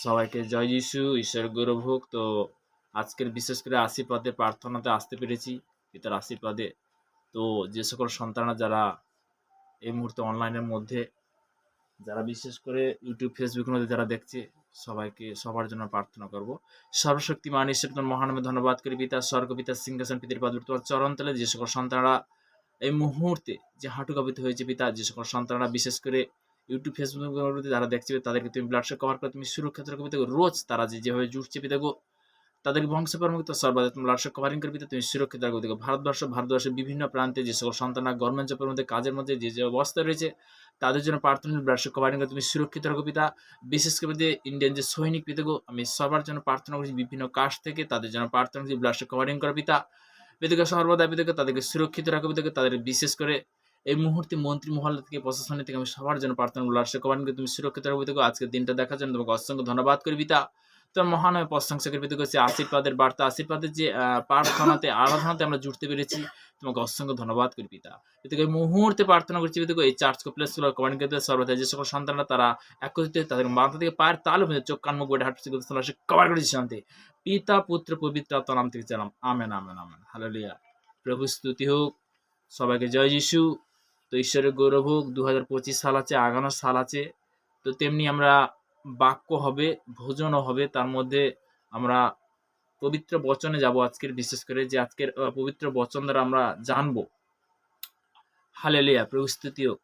সবাইকে জয় যিশু, ঈশ্বরের গৌরব হোক। তো আজকের বিশেষ করে আশীর্বাদের প্রার্থনাতে আসতে পেরেছি পিতার আশীর্বাদে। তো যে সকল সন্তানরা যারা এই মুহূর্তে অনলাইনের মধ্যে যারা বিশেষ করে ইউটিউব ফেসবুকের মধ্যে যারা দেখছে সবাইকে সবার জন্য প্রার্থনা করব। সর্বশক্তিমান ঈশ্বর তোমার মহানামে ধন্যবাদ করি পিতা, স্বর্গ পিতা সিংহাসন পিতার পাদ তোমার চরণতলে যে সকল সন্তানরা এই মুহূর্তে যে হাঁটু কাঁপিত হয়েছে পিতা, যে সকল সন্তানরা বিশেষ করে ইউটিউব ফেসবুকের মধ্যে যারা দেখছে তাদেরকে তুমি ব্লাড শেক কভার করে তুমি সুরক্ষা রাখো পিতা গো। রোজ তারা যেভাবে জুটছে পিতা গো, তাদেরকে বংশ পরমুক্ত সর্বাদা তুমি লাশ কভারিং করবি, তুমি সুরক্ষিত রাখবে দেখো। ভারতবর্ষের বিভিন্ন প্রান্তে যে সকল সন্তানরা গভর্নমেন্ট জবের মধ্যে কাজের মধ্যে যে অবস্থা রয়েছে তাদের জন্য প্রার্থনা ব্লাড কভারিং করে তুমি সুরক্ষিত রাখো পিতা। বিশেষ করে যে ইন্ডিয়ান যে সৈনিক পিতা গো, আমি সবার জন্য প্রার্থনা করছি বিভিন্ন কাস্ট থেকে তাদের জন্য প্রার্থনা করছি ব্লাড কভারিং করো পিতা। পিতাকে সর্বদা পিতাকে তাদেরকে সুরক্ষিত রাখো পিতাকে। তাদের বিশেষ করে এই মুহূর্তে মন্ত্রী মহল থেকে প্রশাসন থেকে আমি সবার জন্য প্রার্থনা ব্লাড কভারিং করে তুমি সুরক্ষিত রাখো পিতাকে। আজকের দিনটা দেখার জন্য তোমাকে অসংখ্য ধন্যবাদ করি পিতা। তোর মহানয় প্রশংসা করি পিতা, করছি আশীর্বাদের বার্তা আশীর্বাদের যে প্রার্থনাতে আরাধনাতে আমরা জুড়তে পেরেছি, তোমাকে অসংখ্য ধন্যবাদ করি পিতা। পিতাকে এই মুহূর্তে প্রার্থনা করছি পিতাকে এই চার্চ কমপ্লেক্সগুলো কমান্ড করতে সর্বদা যে সকল সন্তানরা তারা একত্রিত তাদের মাথা থেকে পায়ের তালু চোখ কান মুখ বডি হাঁটছে কভার করেছি শান্তি পিতা পুত্র পবিত্র আত্মার নাম থেকে চালাম, আমেন আমেন আমেন হালেলুয়া। প্রভু স্তুতি হোক, সবাইকে জয় যিশু। তো ঈশ্বরের গৌরব হোক। 2025 সাল আছে, আগানো সাল আছে। তো তেমনি আমরা বাক্য হবে, ভোজনও হবে, তার মধ্যে আমরা পবিত্র বচনে যাব আজকের, বিশেষ করে যে আজকের পবিত্র বচন দ্বারা আমরা জানবো। হালেলুয়া, প্রভু স্তুতি হোক।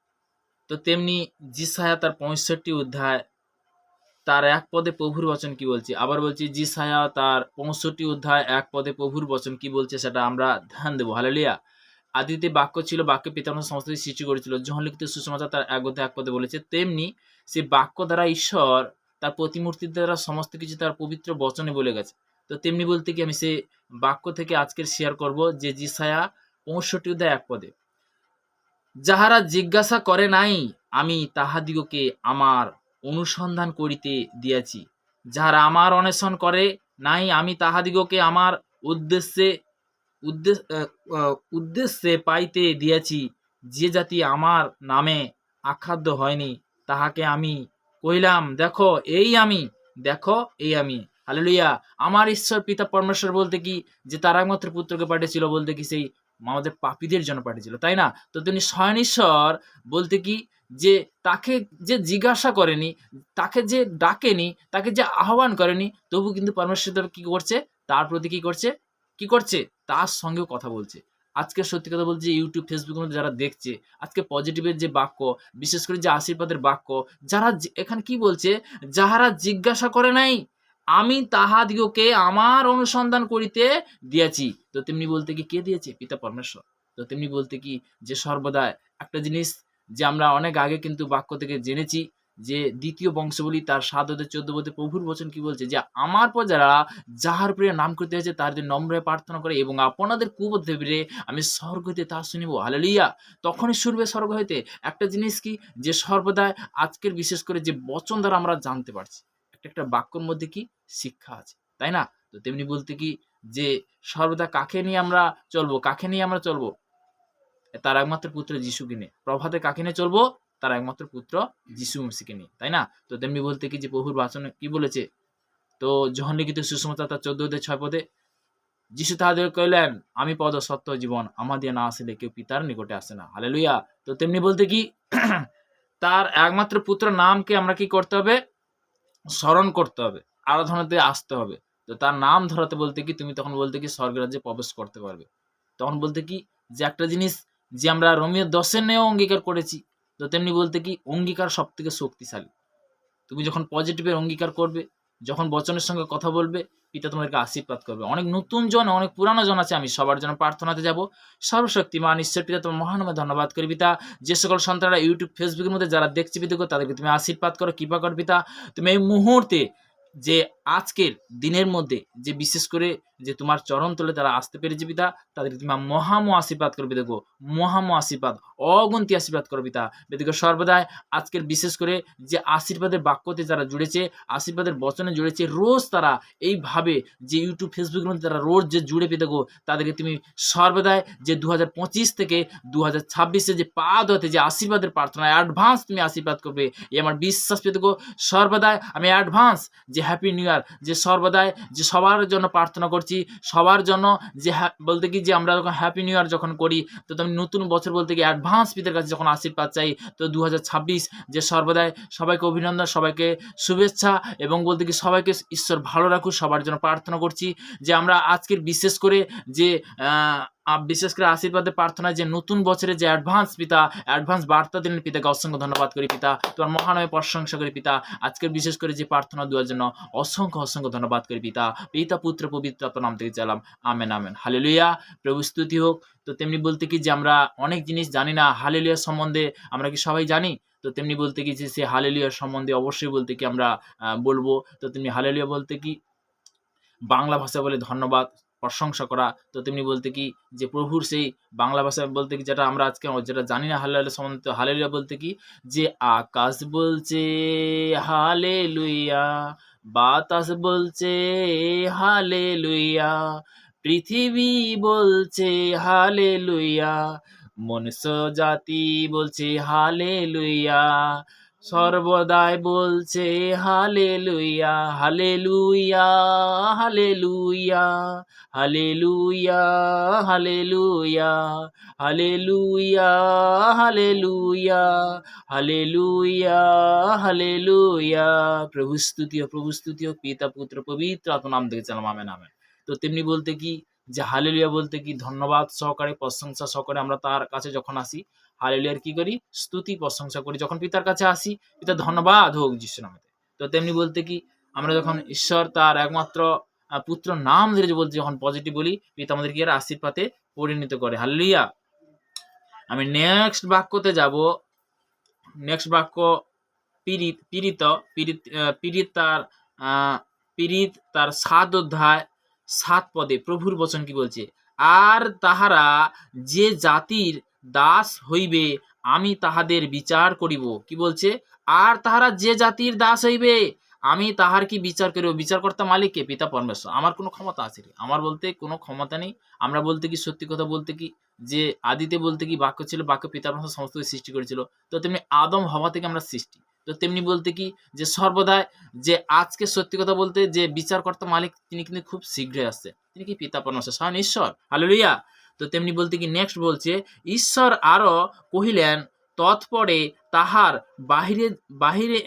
তো তেমনি যিশায়া তার 65 অধ্যায় তার এক পদে প্রভুর বচন কি বলছে, আবার বলছি যিশায়া তার 65 অধ্যায় এক পদে প্রভুর বচন কি বলছে সেটা আমরা ধ্যান দেবো। হালেলুয়া। আদিতে বাক্য ছিল, বাক্য পিতামাতা সমস্ত কিছু সৃষ্টি করেছিল। যোহন লিখিত সুসমাচার তার এক অধ্যায় এক পদে বলেছে, তেমনি সেই বাক্য দ্বারা ঈশ্বর তার প্রতিমূর্তির দ্বারা সমস্ত কিছু তার পবিত্র বচনে বলে গেছে। তো তেমনি বলতে কি আমি সেই বাক্য থেকে আজকের শেয়ার করব যে যিশায়া 65 অধ্যায় এক পদে, যাহারা জিজ্ঞাসা করে নাই আমি তাহাদিগকে আমার অনুসন্ধান করিতে দিয়াছি, যাহারা আমার অন্বেষণ করে নাই আমি তাহাদিগকে আমার উদ্দেশ্যে উদ্দেশ্যে পাইতে দিয়াছি। যে জাতি আমার নামে আখাদ্য হয়নি তাহাকে আমি কহিলাম দেখো এই আমি, দেখো এই আমি। হালেলুয়া। আমার ঈশ্বর পিতা পরমেশ্বর বলতে কি যে তার একমাত্র পুত্রকে পাঠিয়েছিল বলতে কি সেই আমাদের পাপীদের জন্য পাঠিয়েছিল, তাই না? তো তিনি স্বয়ং ঈশ্বর বলতে কি যে তাকে যে জিজ্ঞাসা করেনি, তাকে যে ডাকেনি, তাকে যে আহ্বান করেনি, তবু কিন্তু পরমেশ্বর কি করছে, তার প্রতি কি করছে, কি করছে, তার সঙ্গেও কথা বলছে। আজকে সত্যি কথা বলছি, ইউটিউব ফেসবুকের মধ্যে যারা দেখছে আজকে পজিটিভের যে বাক্য, বিশেষ করে যে আশীর্বাদের বাক্য, যারা এখানে কি বলছে, যাহারা জিজ্ঞাসা করে নাই আমি তাহাদিগকে আমার অনুসন্ধান করিতে দিয়েছি। তো তেমনি বলতে কি কে দিয়েছে, পিতা পরমেশ্বর। তো তেমনি বলতে কি যে সর্বদা একটা জিনিস যে আমরা অনেক আগে কিন্তু বাক্য থেকে জেনেছি যে দ্বিতীয় বংশবলী তার 7 অধ্যায় 14 পদে প্রভুর বচন কি বলছে, যে আমার পর যারা যাহার প্রিয় নাম করতে হয়েছে তাদের নম্র হয়ে প্রার্থনা করে এবং আপনাদের কুপদ্রবে আমি স্বর্গ হইতে তা শুনিব। হালেলুয়া। তখনই শুনবে স্বর্গ হইতে। একটা জিনিস কি যে সর্বদা আজকের বিশেষ করে যে বচন দ্বারা আমরা জানতে পারছি একটা বাক্যর মধ্যে কি শিক্ষা আছে, তাই না? তো তেমনি বলতে কি যে সর্বদা কাকে নিয়ে আমরা চলবো, কাকে নিয়ে আমরা চলবো, তার একমাত্র পুত্র যিশুকে নিয়ে। প্রভাতে কাকে নিয়ে চলবো, তার একমাত্র পুত্র যিশু মসিকে নিয়ে, তাই না? তো তেমনি বলতে কি যে প্রভুর বাচনে কি বলেছে, তো যোহন লিখিত সুসমাচার তার 14 অধ্যায় 6 পদে যিশু তাহাদের কইলেন আমি পদ সত্য জীবন, আমার দিয়ে না আসলে কেউ পিতার নিকটে আসে না। হালেলুয়া। তো তেমনি বলতে কি তার একমাত্র পুত্র নামকে আমরা কি করতে হবে, স্মরণ করতে হবে, আরাধনাতে আসতে হবে। তো তার নাম ধরাতে বলতে কি তুমি তখন বলতে কি স্বর্গের রাজ্যে প্রবেশ করতে পারবে। তখন বলতে কি যে একটা জিনিস যে আমরা রোমিও 10 নিয়েও অঙ্গীকার করেছি, তো তেমনি বলতে কি অঙ্গীকার সব থেকে শক্তিশালী। তুমি যখন পজিটিভের অঙ্গীকার করবে, যখন বচনের সঙ্গে কথা বলবে, পিতা তোমাদেরকে আশীর্বাদ করবে। অনেক নতুন জন, অনেক পুরানো জন আছে, আমি সবার জন্য প্রার্থনাতে যাব। সর্বশক্তিমান ঈশ্বর পিতা তোমার মহানামে ধন্যবাদ করি পিতা। যে সকল সন্তানরা ইউটিউব ফেসবুকের মধ্যে যারা দেখছে পিতা, তাদেরকে তুমি আশীর্বাদ করো, কৃপা কর পিতা। তুমি এই মুহূর্তে যে আজকের দিনের মধ্যে যে বিশেষ করে যে তোমার চরণ তলে তারা আসতে পেরেছে পিতা, তাদেরকে তুমি মহামো আশীর্বাদ করবে, দেখো মহামো আশীর্বাদ, অগন্তি আশীর্বাদ করো পিতা। দেখো সর্বদাই আজকের বিশেষ করে যে আশীর্বাদের বাক্যতে যারা জুড়েছে, আশীর্বাদের বচনে জুড়েছে, রোজ তারা এইভাবে যে ইউটিউব ফেসবুকের মধ্যে তারা রোজ যে জুড়ে পেতে গো, তাদেরকে তুমি সর্বদাই যে 2025 থেকে 2026 যে পা ধোয়াতে যে আশীর্বাদের প্রার্থনা অ্যাডভান্স তুমি আশীর্বাদ করবে, এই আমার বিশ্বাস পেতে গো। সর্বদাই আমি অ্যাডভান্স যে হ্যাপি নিউ ইয়ার, যে সর্বদাই যে সবার জন্য প্রার্থনা করছি, সবার জন্য যে বলতে কি যে আমরা যখন হ্যাপি নিউ ইয়ার যখন করি, তো তুমি নতুন বছর বলতে কি অ্যাডভান্স পিতার কাছে যখন আশীর্বাদ চাই, তো 2026 যে সর্বদাই সবাইকে অভিনন্দন, সবাইকে শুভেচ্ছা, এবং বলতে কি সবাইকে ঈশ্বর ভালো রাখুক, সবার জন্য প্রার্থনা করছি। যে আমরা আজকের বিশেষ করে যে বিশেষ করে আশীর্বাদের প্রার্থনা যে নতুন বছরে যে অ্যাডভান্স পিতা, অ্যাডভান্স বার্তা দিলেন পিতাকে অসংখ্য ধন্যবাদ করি পিতা, তোমার মহানমে প্রশংসা করি পিতা। আজকের বিশেষ করে যে প্রার্থনা দেওয়ার জন্য অসংখ্য অসংখ্য ধন্যবাদ করি পিতা, পিতা পুত্র পবিত্র আত্মার নাম থেকে চালাম, আমেন আমেন। হালেলুয়া, প্রভু স্তুতি হোক। তো তেমনি বলতে কি যে আমরা অনেক জিনিস জানি না হালেলুয়ার সম্বন্ধে, আমরা কি সবাই জানি? তো তেমনি বলতে কি যে সে হালেলুয়ার সম্বন্ধে অবশ্যই বলতে কি আমরা বলবো। তো তেমনি হালেলুয়া বলতে কি বাংলা ভাষা বলে ধন্যবাদ, প্রশংসা করা। তো তেমনি বলতে কি যে প্রভুর সেই বাংলা ভাষা বলতে কি যেটা আমরা আজকে যেটা জানি না হালেলুয়া সম্বন্ধে, তো হালেলুয়া বলতে কি যে আকাশ বলছে হালেলুয়া, বাতাস বলছে হালেলুয়া, পৃথিবী বলছে হালেলুয়া, মনুষ্য জাতি বলছে হালেলুয়া, সর্বদাই বলছে hallelujah, hallelujah, hallelujah, hallelujah, hallelujah, hallelujah, hallelujah, hallelujah, hallelujah. প্রভু স্তুতি হোক, প্রভু স্তুতি হোক, পিতা পুত্র পবিত্র আত্মার নাম থেকে চালাম, আমেন আমেন। তো তেমনি বলতে কি যে হালেলুয়া বলতে কি ধন্যবাদ সহকারে প্রশংসা সহকারে আমরা তার কাছে যখন আসি, হালেলুয়ার কি করি, স্তুতি প্রশংসা করি। যখন পিতার কাছে আসি, পিতা ধন্যবাদ হোক যিশু নামেতে। তো তেমনি বলতে কি আমরা যখন ঈশ্বর তার একমাত্র পুত্র নাম ধরে বলতে যখন পজিটিভ বলি, পিতা আমাদের কি এর আশীর্বাদে পরিণত করে। হালেলুয়া। আমি নেক্সট বাক্যতে যাব। নেক্সট বাক্য পীড়িত, পীড়িত, পীড়িত, পীড়িত তার পীড়িত তার 7 অধ্যায় 7 পদে প্রভুর বচন কি বলছে? আর তাহারা যে জাতির দাস হইবে আমি তাহাদের বিচার করিব। কি বলছে? আর তাহারা যে জাতির দাস হইবে আমি তাহার কি বিচার করিব। বিচারকর্তা মালিক কে? পিতা পরমেশ্বর। আমার কোনো ক্ষমতা আছে? আমার বলতে কোনো ক্ষমতা নেই। আমরা বলতে কি সত্যি কথা বলতে কি যে আদিতে বলতে কি বাক্য ছিল, বাক্য পিতা পরমেশ্বর সমস্ত সৃষ্টি করেছিল। তো তেমনি আদম হওয়া থেকে আমরা সৃষ্টি। তো তেমনি বলতে কি যে সর্বদাই যে আজকে সত্যি কথা বলতে যে বিচারকর্তা মালিক তিনি কিন্তু খুব শীঘ্রই আসছে। তিনি কি পিতা পরমেশ্বর স্বয়ং ঈশ্বর। হালেলুয়া। তো তেমনি বলতে কি নেক্সট বলছে ঈশ্বর আরো কহিলেন তৎপরে তাহার বাহিরে বাহিরে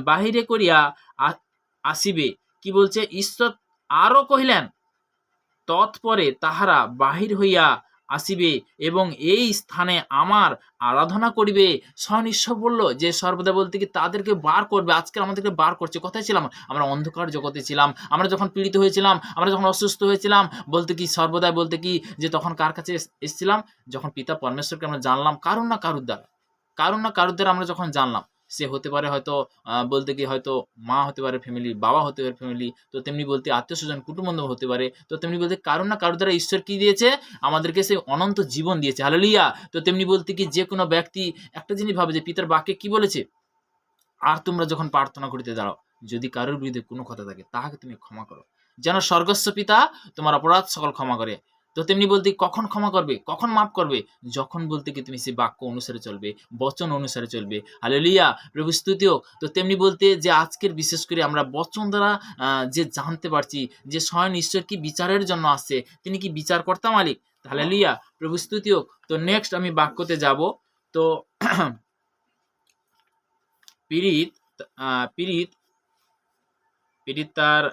বাহিরে করিয়া আসিবে। কি বলছে? ঈশ্বর আরো কহিলেন তৎপরে তাহারা বাহির হইয়া আসিবে এবং এই স্থানে আমার আরাধনা করিবে। স্বয়ং ঈশ্বর বলল যে সর্বদা বলতে কি তাদেরকে বার করবে। আজকে আমাদেরকে বার করছে। কোথায় ছিলাম? আমরা অন্ধকার জগতে ছিলাম। আমরা যখন পীড়িত হয়েছিলাম, আমরা যখন অসুস্থ হয়েছিলাম, বলতে কি সর্বদাই বলতে কি যে তখন কার কাছে এসেছিলাম? যখন পিতা পরমেশ্বরকে আমরা জানলাম কারুর না কারুর দ্বারা, কারুর না কারুর দ্বারা আমরা যখন জানলাম। সে হতে পারে হয়তো বলতে কি হয়তো মা হতে পারে ফ্যামিলি, বাবা হতে পারে ফ্যামিলি, তো তেমনি বলতে আত্মীয়-স্বজন, কুটুম্ব-বান্ধব হতে পারে। তো তেমনি বলতে কারুর না কারুর দ্বারা ঈশ্বর কি দিয়েছে? আমাদেরকে সেই অনন্ত জীবন দিয়েছে। হালেলুয়া। তো তেমনি বলতে কি যে কোনো ব্যক্তি একটা জিনিস ভাবে যে পিতার বাক্যে কি বলেছে? আর তোমরা যখন প্রার্থনা করিতে দাঁড়াও, যদি কারোর বিরুদ্ধে কোনো কথা থাকে তাহাকে তুমি ক্ষমা করো, যেন স্বর্গস্থ পিতা তোমার অপরাধ সকল ক্ষমা করে। তো তেমনি বলতে কখন ক্ষমা করবে, কখন মাফ করবে? যখন বলতে কি তুমি সেই বাক্য অনুসারে চলবে, বচন অনুসারে চলবে। হালেলুয়া। প্রভু স্তুতি হোক। তো তেমনি বলতে যে আজকের বিশেষ করে আমরা বচন দ্বারা যে জানতে পারছি যে স্বয়ং ঈশ্বর কি বিচারের জন্য আসছে, তিনি কি বিচারকর্তা মালিক। হালেলুয়া। প্রভু স্তুতি হোক। তো নেক্সট আমি বাক্যতে যাব। তো পীড়িত পীড়িত পীড়িত তার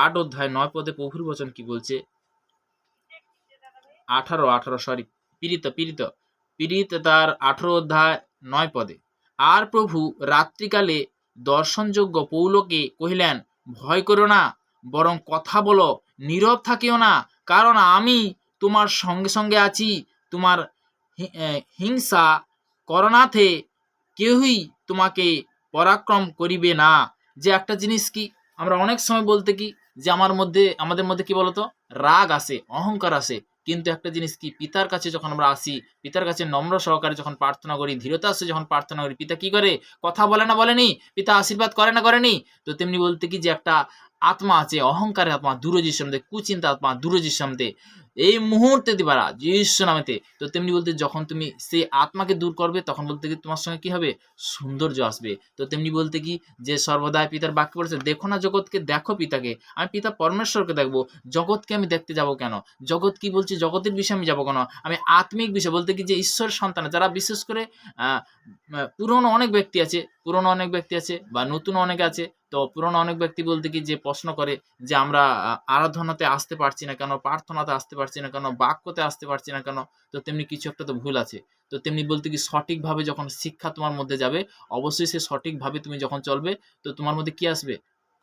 8 অধ্যায় 9 পদে প্রভুর বচন কি বলছে? 18 সরি, পীড়িত পীড়িত পীড়িত তার 18 অধ্যায় 9 পদে। আর প্রভু রাত্রিকালে দর্শনযোগ্য পৌলকে কহিলেন, ভয় করো না, বরং কথা বলো, নীরব থাকিও না, কারণ আমি তোমার সঙ্গে সঙ্গে আছি। তোমার হিংসা করনাথে কেউই তোমাকে পরাক্রম করিবে না। যে একটা জিনিস কি আমরা অনেক সময় বলতে কি যে আমাদের মধ্যে কি বলতো রাগ আসে, অহংকার আসে, কিন্তু একটা জিনিস কি, পিতার কাছে যখন আমরা আসি, পিতার কাছে নম্র সহকারে যখন প্রার্থনা করি, ধীরতা আসে যখন প্রার্থনা করি, পিতা কি করে, কথা বলে না বলেনি, পিতা আশীর্বাদ করে না করেনি। তো তেমনি বলতে কি যে একটা আত্মা আছে, অহংকারের আত্মা, দূরজির সামনে, কুচিন্তা আত্মা দূরজির সামনে এই মুহূর্তে দিবারা যিশু নামেতে। তো তেমনি বলতে যখন তুমি সেই আত্মাকে দূর করবে, তখন বলতে কি তোমার সঙ্গে কি হবে, সৌন্দর্য আসবে। তো তেমনি বলতে কি যে সর্বদাই পিতার বাক্য বলেছে, দেখো না জগৎকে, দেখো পিতাকে। আমি পিতা পরমেশ্বরকে দেখবো, জগৎকে আমি দেখতে যাব কেন? জগৎ কি বলছে, জগতের বিষয়ে আমি যাবো কেন? আমি আত্মিক বিষয় বলতে কি যে ঈশ্বর সন্তান যারা বিশেষ করে আহ পুরনো অনেক ব্যক্তি আছে, বা নতুন অনেকে আছে। তো পুরনো অনেক ব্যক্তি বলতে কি যে প্রশ্ন করে যে আমরা আরাধনাতে আসতে পারছি না কেন, প্রার্থনাতে আসতে পারছি না কেন, বাক্যতে আসতে পারছি না কেন? তো তেমনি কিছু একটা তো ভুল আছে। তো তেমনি বলতে কি সঠিকভাবে যখন শিক্ষা তোমার মধ্যে যাবে, অবশ্যই সে সঠিকভাবে তুমি যখন চলবে, তো তোমার মধ্যে কি আসবে,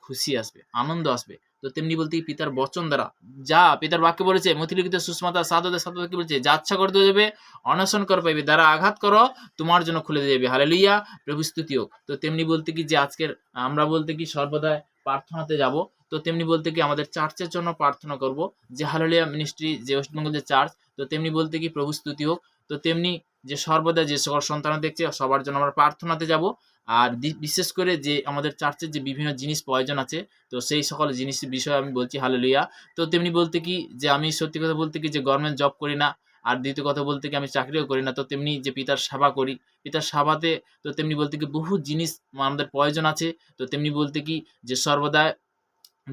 খুশি আসবে, আনন্দ আসবে। তো তেমনি বলতে কি পিতার বচন দ্বারা, যা পিতার বাক্য বলেছে, মতিলিখিত সুস্মাতা সাধতে সাধতে কি বলছে, যা ইচ্ছা করতে যাবে, অনশন কর পাইবে, দ্বারা আঘাত করো, তোমার জন্য খুলে দিয়ে যাবে। হালেলুইয়া, প্রভু স্তুতি হোক। তো তেমনি বলতে কি যে আজকের আমরা বলতে কি সর্বদাই প্রার্থনাতে যাব। তো তেমনি বলতে কি আমাদের চার্চের জন্য প্রার্থনা করব, যে হালেলুয়া মিনিস্ট্রি, যে ওয়েস্টবেঙ্গল যে চার্চ। তো তেমনি বলতে কি প্রভু স্তুতি হোক। তো তেমনি যে সর্বদা যে সকল সন্তান দেখছে সবার জন্য আমরা প্রার্থনাতে যাব। আর বিশেষ করে যে আমাদের চার্চের যে বিভিন্ন জিনিস প্রয়োজন আছে, তো সেই সকল জিনিসের বিষয়ে আমি বলছি হালেলুয়া। তো তেমনি বলতে কি যে আমি সত্যি কথা বলতে কি যে গভর্নমেন্ট জব করি না, আর দ্বিতীয় কথা বলতে কি আমি চাকরিও করি না। তো তেমনি যে পিতার সেবা করি, পিতার সেবাতে তো তেমনি বলতে কি বহু জিনিস আমাদের প্রয়োজন আছে। তো তেমনি বলতে কি যে সর্বদা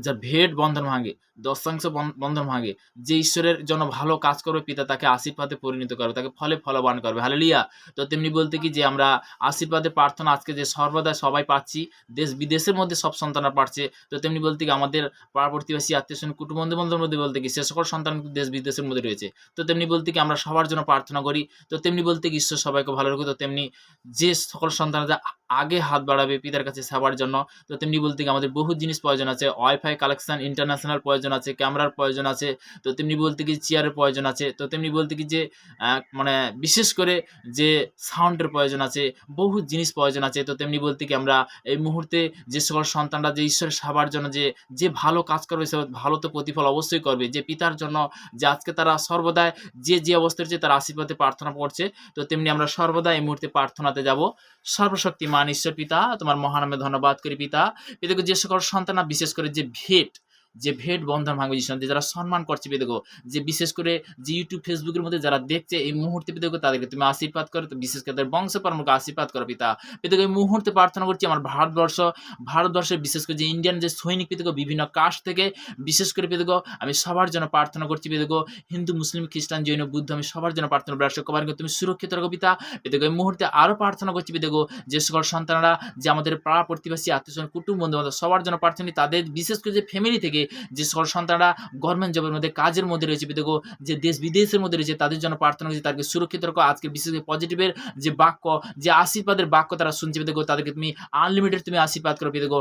যার ভেদ বন্ধন ভাঙে, দশাংশ বন্ধন ভাঙে, যে ঈশ্বরের জন্য ভালো কাজ করবে, পিতা তাকে আশীর্বাদে পরিণত করবে, তাকে ফলে ফলবান করবে। হালেলুয়া। তো তেমনি বলতে কি যে আমরা আশীর্বাদে প্রার্থনা আজকে যে সর্বদা সবাই পাচ্ছি, দেশ বিদেশের মধ্যে সব সন্তানরা পাচ্ছে। তো তেমনি বলতে কি আমাদের পাড়া প্রতিবেশী, আত্মীয় স্বজন, কুটুম্ব বন্ধুর মধ্যে বলতে কি সে সকল সন্তান দেশ বিদেশের মধ্যে রয়েছে। তো তেমনি বলতে কি আমরা সবার জন্য প্রার্থনা করি। তো তেমনি বলতে কি ঈশ্বর সবাইকে ভালো রাখুক। তো তেমনি যে সকল সন্তানরা আগে হাত বাড়াবে পিতার কাছে সেবার জন্য, তো তেমনি বলতে কি আমাদের বহু জিনিস প্রয়োজন আছে, ওয়াইফাই কালেকশন, ইন্টারন্যাশনাল প্রয়োজন আছে, ক্যামেরার প্রয়োজন আছে। তো তেমনি বলতে কি চেয়ারের প্রয়োজন আছে। তো তেমনি বলতে কি যে মানে বিশেষ করে যে সাউন্ডের প্রয়োজন আছে, বহু জিনিস প্রয়োজন আছে। তো তেমনি বলতে কি আমরা এই মুহূর্তে যে সকল সন্তানরা যে ঈশ্বরের সেবার জন্য যে ভালো কাজ করবে, সে ভালো তো প্রতিফল অবশ্যই করবে, যে পিতার জন্য যে আজকে তারা সর্বদাই যে অবস্থায় রয়েছে তারা আশীর্বাদে প্রার্থনা করছে। তো তেমনি আমরা সর্বদা এই মুহূর্তে প্রার্থনাতে যাব। সর্বশক্তিমান ঈশ্বর পিতা, তোমার মহানামে ধন্যবাদ করি পিতা। পিতাকে যে সকল সন্তানরা বিশেষ করে যে ভেট বন্ধন ভাঙবে যিশু নামে, যারা সম্মান করছে পিতাগো, যে বিশেষ করে যে ইউটিউব ফেসবুকের মধ্যে যারা দেখছে এই মুহূর্তে পিতাগো, তাদেরকে তুমি আশীর্বাদ করো। তো বিশেষ করে তাদের বংশ পরম্পরাকে আশীর্বাদ করো পিতা। পিতাগো এই মুহূর্তে প্রার্থনা করছি আমার ভারতবর্ষের বিশেষ করে যে ইন্ডিয়ান যে সৈনিক পিতাগো, বিভিন্ন কাস্ট থেকে বিশেষ করে পিতাগো আমি সবার জন্য প্রার্থনা করছি পিতাগো, হিন্দু, মুসলিম, খ্রিস্টান, জৈন, বুদ্ধ, আমি সবার জন্য প্রার্থনা করি। কবার তুমি সুরক্ষিত রাখো পিতা। পিতাগো এই মুহূর্তে আরো প্রার্থনা করছি পিতাগো, যে সকল সন্তানরা যে আমাদের পাড়া প্রতিবেশী, আত্মীয়, কুটুম্ব, বন্ধু বান্ধব সবার জন্য প্রার্থনা, তাদের বিশেষ করে যে ফ্যামিলি থেকে যে সকল সন্তানরা গভর্নমেন্ট জবের মধ্যে, কাজের মধ্যে রয়েছে পিতাগো, যে দেশ বিদেশের মধ্যে রয়েছে, তাদের জন্য প্রার্থনা করছি, তাদেরকে সুরক্ষিত রাখো। আজকে বিশেষ করে পজিটিভের যে বাক্য, যে আশীর্বাদের বাক্য তারা শুনছে পিতাগো, তাদেরকে তুমি আনলিমিটেড তুমি আশীর্বাদ করো পিতাগো,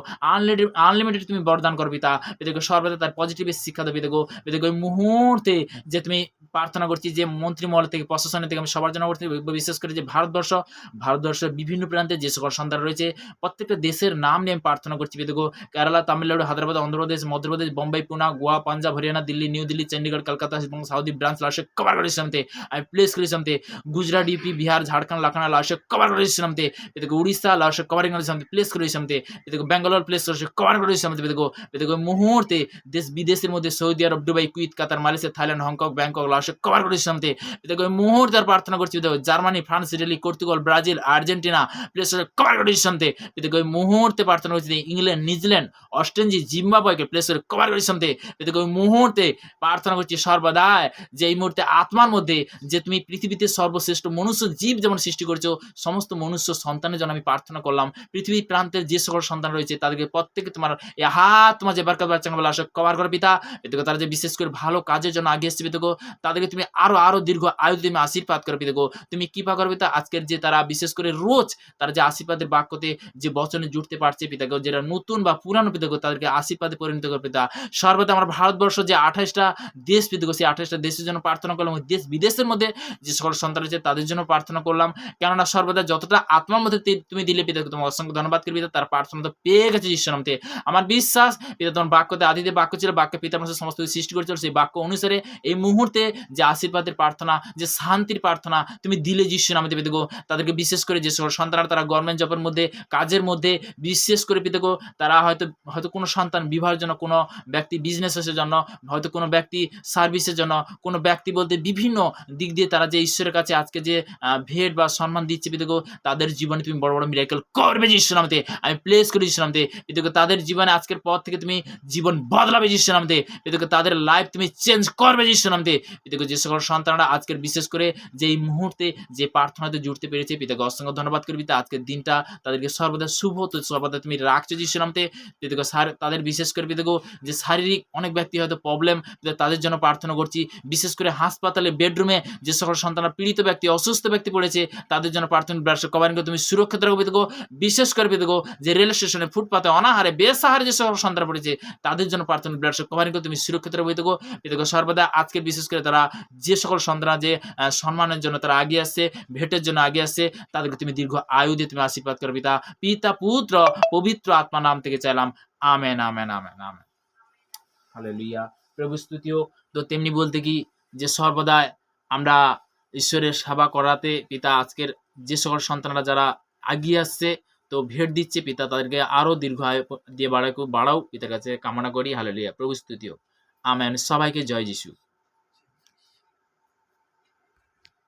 আনলিমিটেড তুমি বরদান করো পিতা। পিতাগো সর্বদা তার পজিটিভের শিক্ষা দেবে পিতাগো। পিতাগো এই মুহূর্তে যে তুমি প্রার্থনা করছি যে মন্ত্রীমহল থেকে, প্রশাসনের থেকে আমি সবার জন্য করছি, বিশেষ করে যে ভারতবর্ষের বিভিন্ন প্রান্তে যে সকল সন্তান রয়েছে, প্রত্যেকটা দেশের নাম নিয়ে আমি প্রার্থনা করছি পিতাগো। কেরালা, তামিলনাড়ু, হায়দ্রাবাদ, অন্ধ্রপ্রদেশ, মধ্যপ্রদেশ, বোম্বাই, পুনা, গোয়া, পাঞ্জাব, হরিয়ানা, দিল্লি, নিউ দিল্লি, চণ্ডীগড়, কলকাতা এবং সাউদি ব্রাঞ্চ লাশে কভার করে ইসলামতে আমি প্লেস করি ইসলামতে। গুজরাট, ইউপি, বিহার, ঝাড়খণ্ড, লাখানা লাশে কভার করে ইসলামতে পিতাগো। উড়িষ্যা লাশে কভারিং করে ইসলামতে প্লেস করে ইসলামতে পিতাগো। ব্যাঙ্গালোর প্লেস করে কভার করে ইসলামতে পিতাগো। মুহূর্তে দেশ বিদেশের মধ্যে Saudi Arab, Dubai, Kuwait, Qatar, Malaysia, Thailand, Hong Kong, Bangkok লাশে কভার করে ইসলামতে পিতাগো। মুহূর্তে প্রার্থনা করছি পিতাগো, Germany, France, Italy, Portugal, Brazil, Argentina place করে কভার করে ইসলামতে পিতাগো। মুহূর্তে প্রার্থনা করছি ইংল্যান্ড, নিউজিল্যান্ড, অস্ট্রেলিয়া, জিম্বাবুয়েকে প্লেস করে কভার করে ইসলামতে পিতাগো। মুহূর্তে প্রার্থনা করছি সর্বদাই যে এই মুহূর্তে আত্মার মধ্যে যে তুমি পৃথিবীতে সর্বশ্রেষ্ঠ মনুষ্য জীব যেমন সৃষ্টি করেছো, সমস্ত মনুষ্য সন্তানের জন্য আমি প্রার্থনা করলাম। পৃথিবীর প্রান্তের যে সকল সন্তান রয়েছে তাদেরকে প্রত্যেকে তোমার এই হাত তোমার যে বারকাত বাচ্চা বলে আসে কভার করে পিতা। পিতাগো তারা যে বিশেষ করে ভালো কাজের জন্য আগে এসছে পিতাগো, তাদেরকে তুমি আরো দীর্ঘ আয়ু তুমি আশীর্বাদ করে পিতাগো। তুমি কৃপা করবে তা আজকের যে তারা বিশেষ করে রোজ তারা যে আশীর্বাদের বাক্যতে যে বচনে জুড়তে পারছে পিতাগো, যেটা নতুন বা পুরানো পিতাগো, তাদেরকে আশীর্বাদে পরিণত করে পিতা। সর্বদা আমার ভারতবর্ষ যে 28টা দেশ পিতাগো, সেই 28টা দেশের জন্য প্রার্থনা করলাম, এবং দেশ বিদেশের মধ্যে যে সকল সন্তান রয়েছে তাদের জন্য প্রার্থনা করলাম। কেননা সর্বদা যতটা আত্মার মধ্যে তুমি দিলে পিতাকে তোমাকে অসংখ্য ধন্যবাদ করি পিতা, তার প্রার্থনা তো পেয়ে গেছে যিশুর নামে। আমার বিশ্বাস পিতা তোমার বাক্যতে আদিতে বাক্য ছিল, বাক্যে পিতার মধ্যে সমস্ত কিছু সৃষ্টি করেছিল, সেই বাক্য অনুসারে এই মুহূর্তে যে আশীর্বাদের প্রার্থনা, যে শান্তির প্রার্থনা তুমি দিলে যিশুর নামে পিতাগো, তাদেরকে বিশেষ করে যে সকল সন্তানরা তারা গভর্নমেন্ট জবের মধ্যে, কাজের মধ্যে, বিশেষ করে পিতাগো তারা হয়তো হয়তো কোনো সন্তান বিবাহের জন্য, কোনো ব্যক্তি বিজনেসের জন্য, হয়তো কোনো ব্যক্তি সার্ভিসের জন্য, কোনো ব্যক্তি বলতে বিভিন্ন দিক দিয়ে তারা যে ঈশ্বরের কাছে আজকে যে ভেট বা সম্মান দিচ্ছে পিতাগো, তাদের জীবনে তুমি বড় বড় মিরাকেল করবে যিশুর নামে। আমি প্লেস করি যিশুর নামে পিতাগো, তাদের জীবনে আজকের পর থেকে তুমি জীবন বদলাবে যিশুর নামে পিতাগো, তাদের লাইফ তুমি চেঞ্জ করবে যিশুর নামে পিতাগো। যে সকল সন্তানরা আজকের বিশেষ করে যে এই মুহূর্তে যে প্রার্থনাতে জুড়তে পেরেছে পিতাকে অসংখ্য ধন্যবাদ করি পিতা। আজকের দিনটা তাদেরকে সর্বদা শুভ তো সর্বদা তুমি রাখছো যিশুর নামে পিতাগো। তাদের বিশেষ করে পিতাগো যে শারীরিক অনেক ব্যক্তি হয়তো প্রবলেম, তাদের জন্য প্রার্থনা করছি। বিশেষ করে হাসপাতালে বেডরুমে যে সকল সন্তানরা পীড়িত ব্যক্তি, অসুস্থ ব্যক্তি পড়েছে, তাদের জন্য প্রার্থনা কভারিং করে তুমি সুরক্ষিত রাখো পিতাগো। বিশেষ করে পিতাগো যে রেল স্টেশনে, ফুটপাতে অনাহারে বেসাহারে যে সকল সন্তান পড়েছে, তাদের জন্য প্রার্থনা কভারিং করে তুমি সুরক্ষিত রাখো পিতাগো। পিতাগো সর্বদা আজকে বিশেষ করে তারা যে সকল সন্তানরা যে সম্মানের জন্য তারা আগিয়ে আসছে, ভেটের জন্য আগিয়ে আসছে, তাদেরকে তুমি দীর্ঘ আয়ু দিয়ে তুমি আশীর্বাদ করো পিতা। পিতা, পুত্র, পবিত্র আত্মা নাম থেকে চাইলাম, amen, amen, amen, amen. Hallelujah, প্রভু স্তুতি হোক। তো তেমনি বলতে কি যে সর্বদা আমরা ঈশ্বরের সেবা করাতে পিতা, আজকের যে সকল সন্তানরা যারা আগিয়ে আসছে তো ভেট দিচ্ছে পিতা, তাদেরকে আরো দীর্ঘ আয়ু দিয়ে বাড়াও পিতার কাছে কামনা করি। হালেলুয়া, প্রভু স্তুতি হোক। আমেন। সবাইকে জয় যিশু।